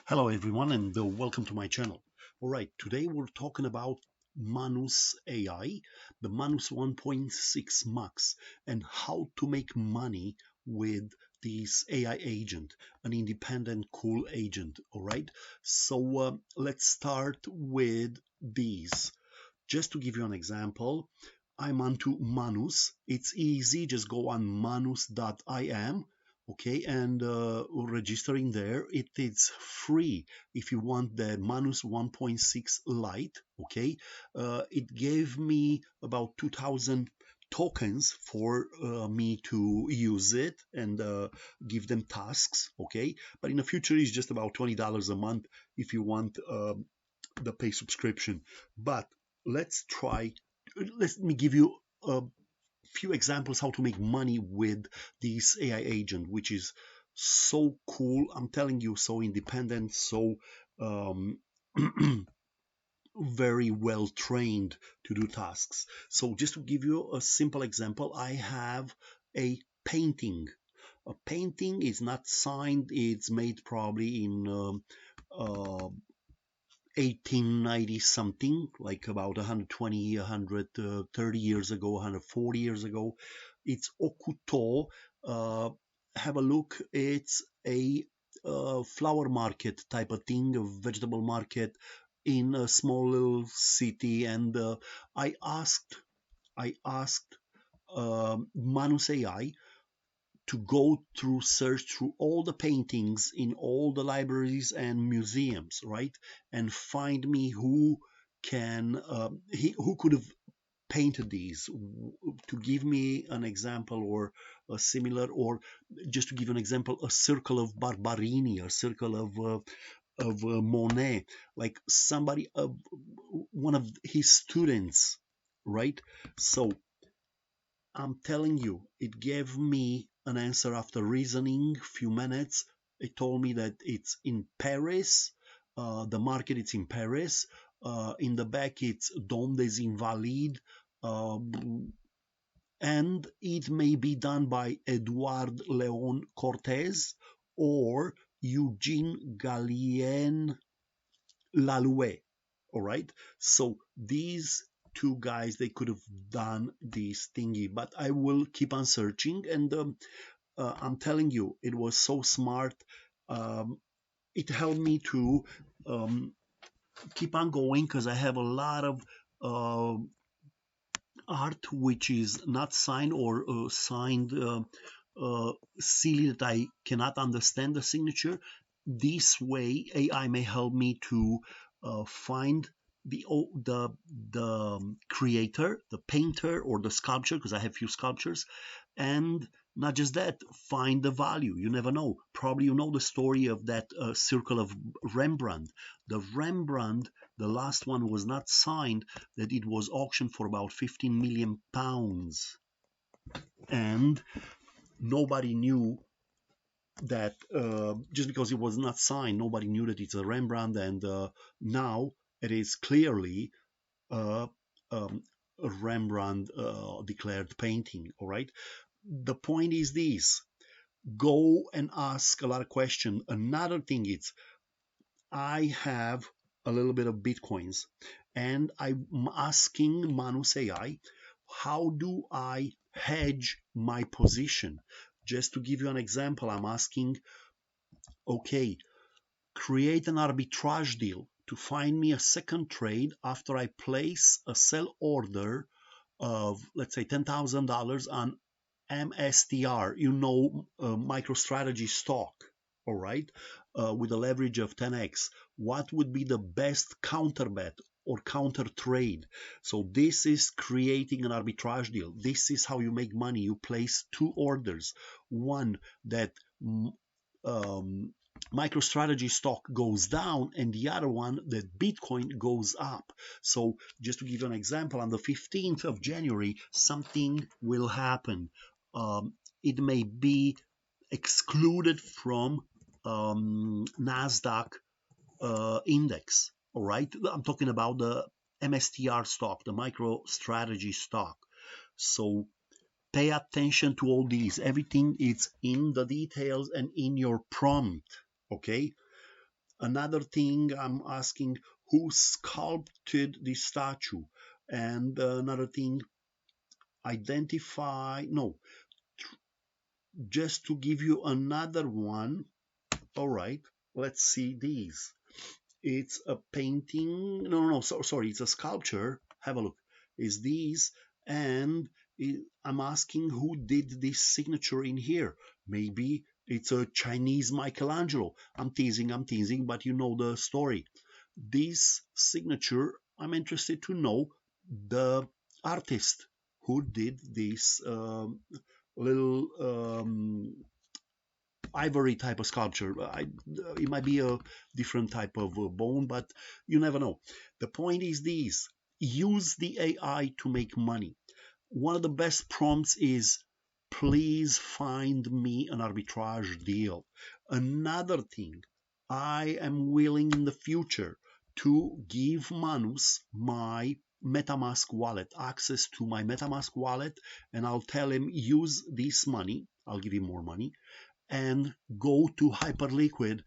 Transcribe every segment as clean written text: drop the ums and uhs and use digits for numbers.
Hello everyone and welcome to my channel. Alright, today we're talking about Manus AI, the Manus 1.6 Max, and how to make money with this AI agent, an independent cool agent. Alright, so let's start with these. Just to give you an example, I'm onto Manus. It's easy, just go on manus.im, okay, and registering there. It is free if you want the Manus 1.6 Lite, okay. It gave me about 2000 tokens for me to use it and give them tasks, okay. But in the future, it's just about $20 a month if you want the pay subscription. But let's try, let me give you a few examples how to make money with this AI agent, which is so cool. I'm telling you, so independent, so um, very well trained to do tasks. So just to give you a simple example, I have a painting. A painting is not signed. It's made probably in uh, 1890 something, like about 120, 130 years ago, 140 years ago. It's Okuto. Uh, have a look. It's a flower market type of thing, a vegetable market in a small little city. And I asked Manus AI to go through search through all the paintings in all the libraries and museums, right, and find me who can who could have painted these, to give me an example or a similar, or just to give an example, a circle of Barberini, a circle of Monet, like somebody of one of his students, right? So I'm telling you, it gave me an answer after reasoning few minutes. It told me that it's in Paris. The market is in Paris. In the back, it's Dom des Invalides. And it may be done by Edouard Leon Cortez or Eugene Gallien Lalouet. All right. So these two guys, they could have done this thingy, but I will keep on searching. And I'm telling you, it was so smart. Um, it helped me to um, keep on going because I have a lot of uh, art which is not signed or signed silly that I cannot understand the signature. This way, AI may help me to find the creator, the painter, or the sculpture, because I have few sculptures, and not just that, find the value. You never know. Probably you know the story of that circle of Rembrandt. The Rembrandt, the last one was not signed, that it was auctioned for about 15 million pounds, and nobody knew that just because it was not signed, nobody knew that it's a Rembrandt, and now it is clearly uh, a Rembrandt declared painting. All right. The point is this: go and ask a lot of questions. Another thing is, I have a little bit of bitcoins, and I'm asking Manus AI, how do I hedge my position? Just to give you an example, I'm asking, okay, create an arbitrage deal to find me a second trade after I place a sell order of, let's say, $10,000 on MSTR, MicroStrategy stock, all right, with a leverage of 10x. What would be the best counter bet or counter trade? So this is creating an arbitrage deal. This is how you make money. You place two orders, one that um, MicroStrategy stock goes down, and the other one that Bitcoin goes up. So just to give you an example, on the 15th of January, something will happen. It may be excluded from NASDAQ index. All right. I'm talking about the MSTR stock, the MicroStrategy stock. So pay attention to all these. Everything is in the details and in your prompt. Okay. Another thing I'm asking, who sculpted this statue? And another thing, identify, no, just to give you another one. All right, let's see these. It's a painting. No, sorry, it's a sculpture. Have a look. Is these, and I'm asking who did this signature in here. Maybe it's a Chinese Michelangelo. I'm teasing, but you know the story. This signature, I'm interested to know the artist who did this little ivory type of sculpture. It might be a different type of bone, but you never know. The point is this: use the AI to make money. One of the best prompts is, please find me an arbitrage deal. Another thing, I am willing in the future to give Manus my Metamask wallet, access to my Metamask wallet, and I'll tell him, use this money, I'll give him more money, and go to Hyperliquid,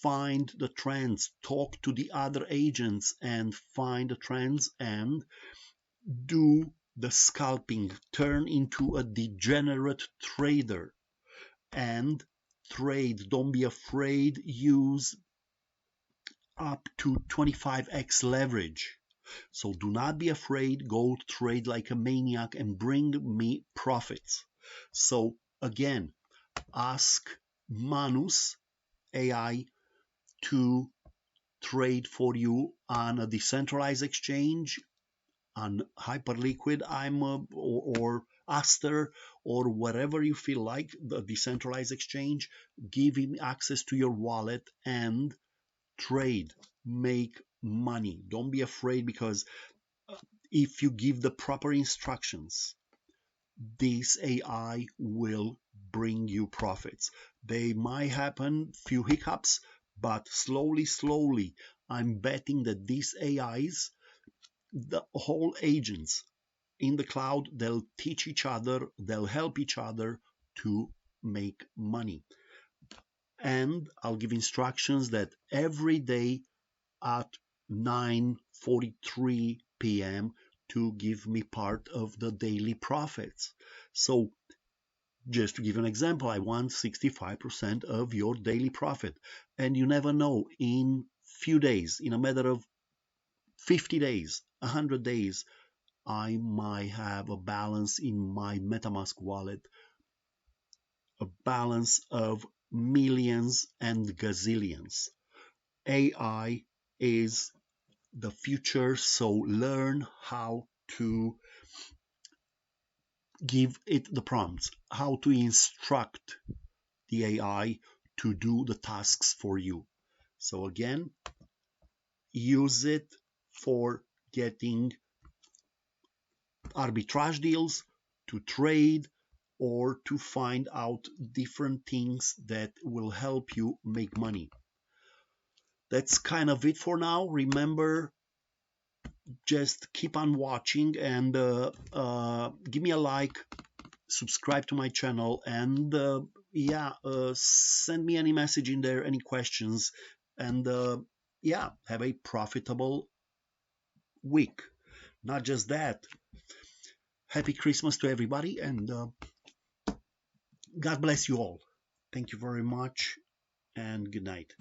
find the trends, talk to the other agents and find the trends, and do the scalping, turn into a degenerate trader and trade. Don't be afraid, use up to 25x leverage. So do not be afraid, go trade like a maniac and bring me profits. So again, ask Manus AI to trade for you on a decentralized exchange, on Hyperliquid, or Aster, or whatever you feel like, the decentralized exchange. Give him access to your wallet and trade, make money. Don't be afraid, because if you give the proper instructions, this AI will bring you profits. They might happen few hiccups, but slowly, I'm betting that these AIs, the whole agents in the cloud, they'll teach each other, they'll help each other to make money. And I'll give instructions that every day at 9:43 p.m. to give me part of the daily profits. So just to give an example, I want 65% of your daily profit. And you never know, in few days, in a matter of 50 days, 100 days, I might have a balance in my MetaMask wallet, a balance of millions and gazillions. AI is the future, so learn how to give it the prompts, how to instruct the AI to do the tasks for you. So again, use it for getting arbitrage deals, to trade, or to find out different things that will help you make money. That's kind of it for now. Remember, just keep on watching and give me a like, subscribe to my channel, and send me any message in there, any questions, and have a profitable week. Not just that, happy Christmas to everybody, and God bless you all. Thank you very much, and good night.